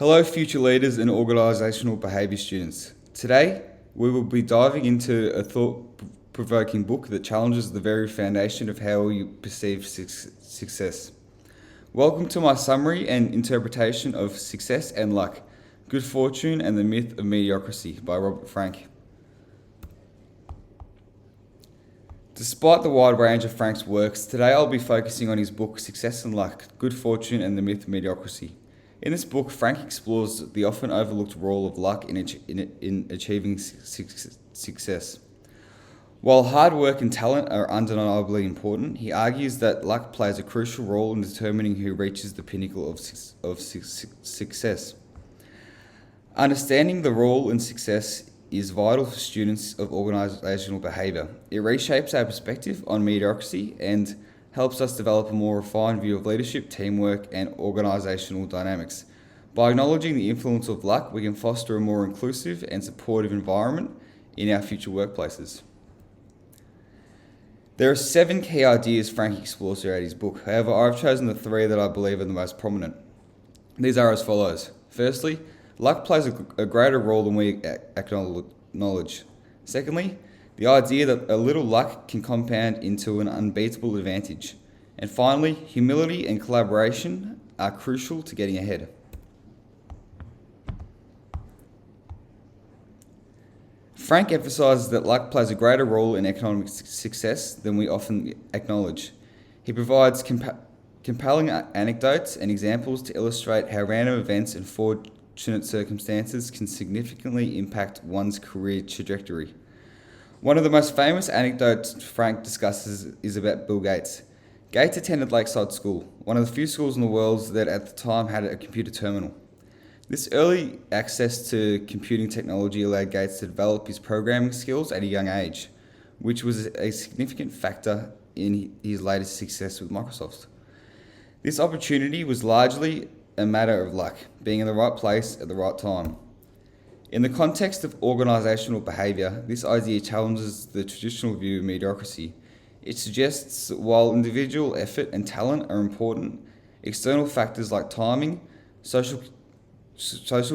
Hello, future leaders and organisational behaviour students. Today, we will be diving into a thought-provoking book that challenges the very foundation of how we perceive success. Welcome to my summary and interpretation of Success and Luck, Good Fortune and the Myth of Mediocrity by Robert Frank. Despite the wide range of Frank's works, today I'll be focusing on his book Success and Luck, Good Fortune and the Myth of Mediocrity. In this book, Frank explores the often overlooked role of luck in achieving success. While hard work and talent are undeniably important, he argues that luck plays a crucial role in determining who reaches the pinnacle of success. Understanding the role in success is vital for students of organisational behaviour. It reshapes our perspective on mediocrity and helps us develop a more refined view of leadership, teamwork, and organisational dynamics. By acknowledging the influence of luck, we can foster a more inclusive and supportive environment in our future workplaces. There are 7 key ideas Frank explores throughout his book. However, I've chosen the 3 that I believe are the most prominent. These are as follows. Firstly, luck plays a greater role than we acknowledge. Secondly, the idea that a little luck can compound into an unbeatable advantage. And finally, humility and collaboration are crucial to getting ahead. Frank emphasises that luck plays a greater role in economic success than we often acknowledge. He provides compelling anecdotes and examples to illustrate how random events and fortunate circumstances can significantly impact one's career trajectory. One of the most famous anecdotes Frank discusses is about Bill Gates. Gates attended Lakeside School, one of the few schools in the world that at the time had a computer terminal. This early access to computing technology allowed Gates to develop his programming skills at a young age, which was a significant factor in his later success with Microsoft. This opportunity was largely a matter of luck, being in the right place at the right time. In the context of organisational behaviour, this idea challenges the traditional view of mediocrity. It suggests that while individual effort and talent are important, external factors like timing, social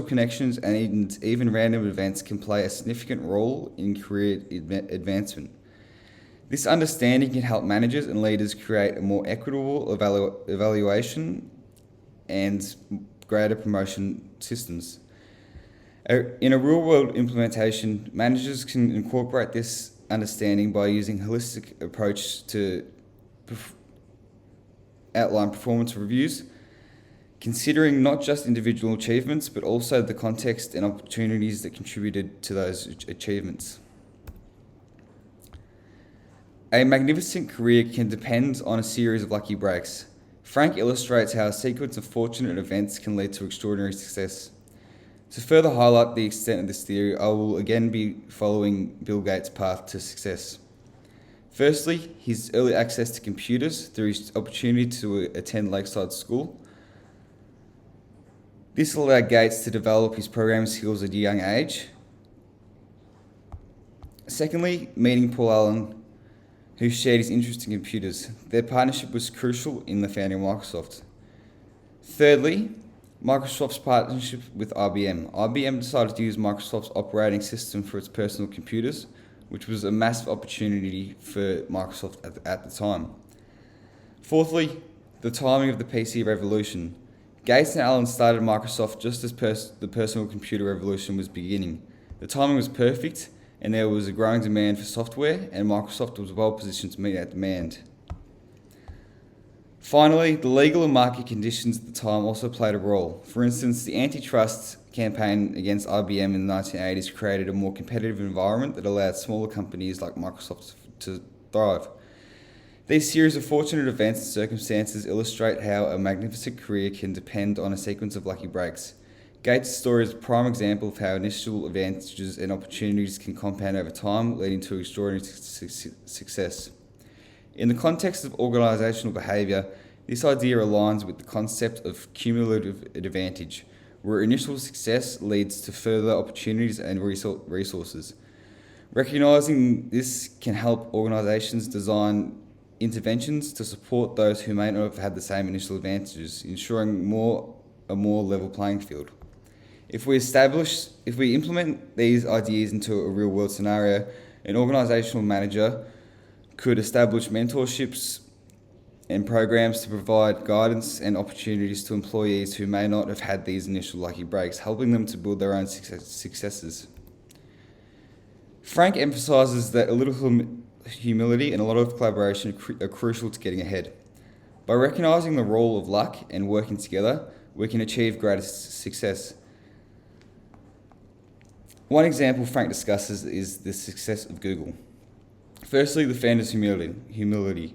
connections, and even random events can play a significant role in career advancement. This understanding can help managers and leaders create a more equitable evaluation and greater promotion systems. In a real-world implementation, managers can incorporate this understanding by using a holistic approach to outline performance reviews, considering not just individual achievements, but also the context and opportunities that contributed to those achievements. A magnificent career can depend on a series of lucky breaks. Frank illustrates how a sequence of fortunate events can lead to extraordinary success. To further highlight the extent of this theory, I will again be following Bill Gates' path to success. Firstly, his early access to computers through his opportunity to attend Lakeside School. This allowed Gates to develop his programming skills at a young age. Secondly, meeting Paul Allen, who shared his interest in computers. Their partnership was crucial in the founding of Microsoft. Thirdly, Microsoft's partnership with IBM. IBM decided to use Microsoft's operating system for its personal computers, which was a massive opportunity for Microsoft at the time. Fourthly, the timing of the PC revolution. Gates and Allen started Microsoft just as the personal computer revolution was beginning. The timing was perfect, and there was a growing demand for software, and Microsoft was well positioned to meet that demand. Finally, the legal and market conditions at the time also played a role. For instance, the antitrust campaign against IBM in the 1980s created a more competitive environment that allowed smaller companies like Microsoft to thrive. These series of fortunate events and circumstances illustrate how a magnificent career can depend on a sequence of lucky breaks. Gates' story is a prime example of how initial advantages and opportunities can compound over time, leading to extraordinary success. In the context of organisational behaviour, this idea aligns with the concept of cumulative advantage, where initial success leads to further opportunities and resources. Recognising this can help organisations design interventions to support those who may not have had the same initial advantages, ensuring a more level playing field. If we implement these ideas into a real world scenario, an organisational manager could establish mentorships and programs to provide guidance and opportunities to employees who may not have had these initial lucky breaks, helping them to build their own successes. Frank emphasises that a little humility and a lot of collaboration are crucial to getting ahead. By recognising the role of luck and working together, we can achieve greater success. One example Frank discusses is the success of Google. Firstly, the founders' humility.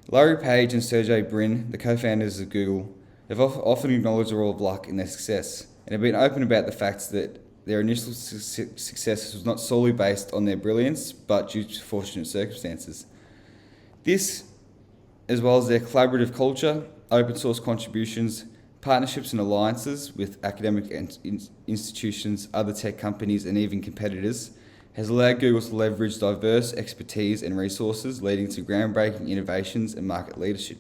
Larry Page and Sergey Brin, the co-founders of Google, have often acknowledged the role of luck in their success and have been open about the fact that their initial success was not solely based on their brilliance, but due to fortunate circumstances. This, as well as their collaborative culture, open source contributions, partnerships and alliances with academic institutions, other tech companies, and even competitors, has allowed Google to leverage diverse expertise and resources, leading to groundbreaking innovations and market leadership.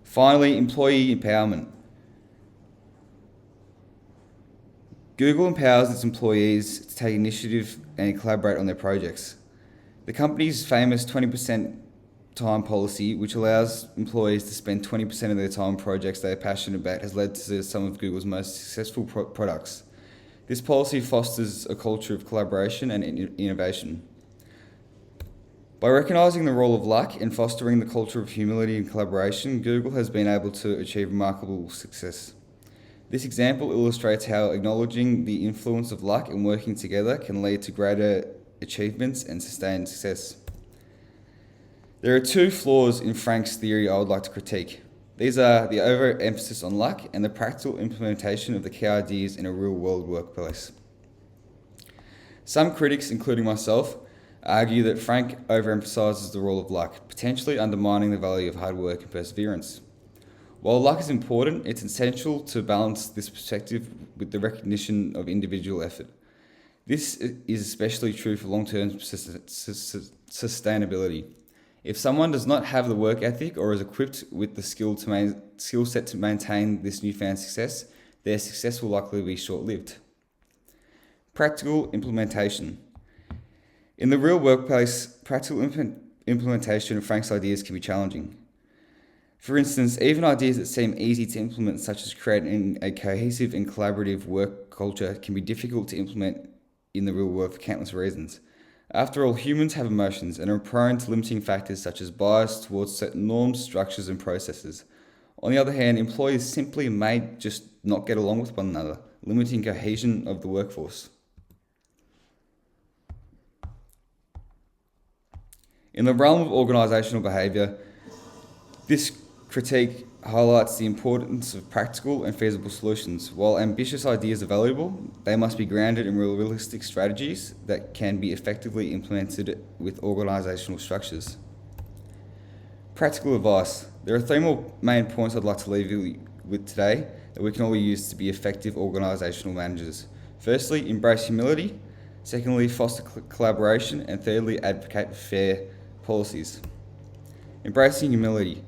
Finally, employee empowerment. Google empowers its employees to take initiative and collaborate on their projects. The company's famous 20% time policy, which allows employees to spend 20% of their time on projects they are passionate about, has led to some of Google's most successful products. This policy fosters a culture of collaboration and innovation. By recognising the role of luck and fostering the culture of humility and collaboration, Google has been able to achieve remarkable success. This example illustrates how acknowledging the influence of luck and working together can lead to greater achievements and sustained success. There are two flaws in Frank's theory I would like to critique. These are the overemphasis on luck and the practical implementation of the key ideas in a real-world workplace. Some critics, including myself, argue that Frank overemphasises the role of luck, potentially undermining the value of hard work and perseverance. While luck is important, it's essential to balance this perspective with the recognition of individual effort. This is especially true for long-term sustainability. If someone does not have the work ethic or is equipped with the skill set to maintain this newfound success, their success will likely be short-lived. Practical implementation. In the real workplace, practical implementation of Frank's ideas can be challenging. For instance, even ideas that seem easy to implement, such as creating a cohesive and collaborative work culture, can be difficult to implement in the real world for countless reasons. After all, humans have emotions and are prone to limiting factors such as bias towards certain norms, structures, and processes. On the other hand, employees simply may just not get along with one another, limiting cohesion of the workforce. In the realm of organisational behaviour, this critique highlights the importance of practical and feasible solutions. While ambitious ideas are valuable, they must be grounded in realistic strategies that can be effectively implemented with organisational structures. Practical advice. There are three more main points I'd like to leave you with today that we can all use to be effective organisational managers. Firstly, embrace humility. Secondly, foster collaboration. And thirdly, advocate for fair policies. Embracing humility.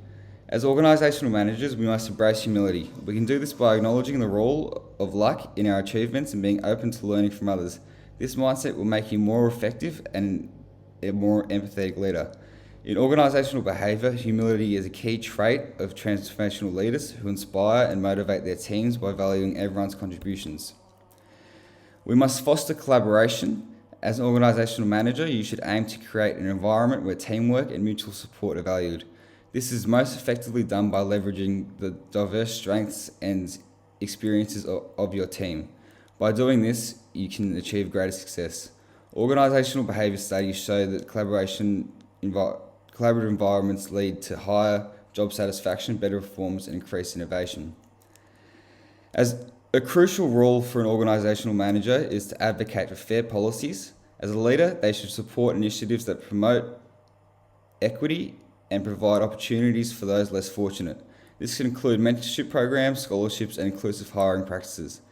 As organisational managers, we must embrace humility. We can do this by acknowledging the role of luck in our achievements and being open to learning from others. This mindset will make you more effective and a more empathetic leader. In organisational behaviour, humility is a key trait of transformational leaders who inspire and motivate their teams by valuing everyone's contributions. We must foster collaboration. As an organisational manager, you should aim to create an environment where teamwork and mutual support are valued. This is most effectively done by leveraging the diverse strengths and experiences of your team. By doing this, you can achieve greater success. Organisational behaviour studies show that collaborative environments lead to higher job satisfaction, better performance, and increased innovation. As a crucial role for an organisational manager is to advocate for fair policies. As a leader, they should support initiatives that promote equity and provide opportunities for those less fortunate. This can include mentorship programs, scholarships, and inclusive hiring practices.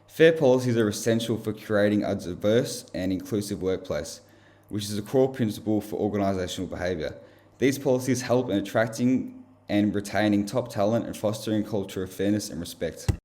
Fair policies are essential for creating a diverse and inclusive workplace, which is a core principle for organisational behaviour. These policies help in attracting and retaining top talent and fostering a culture of fairness and respect.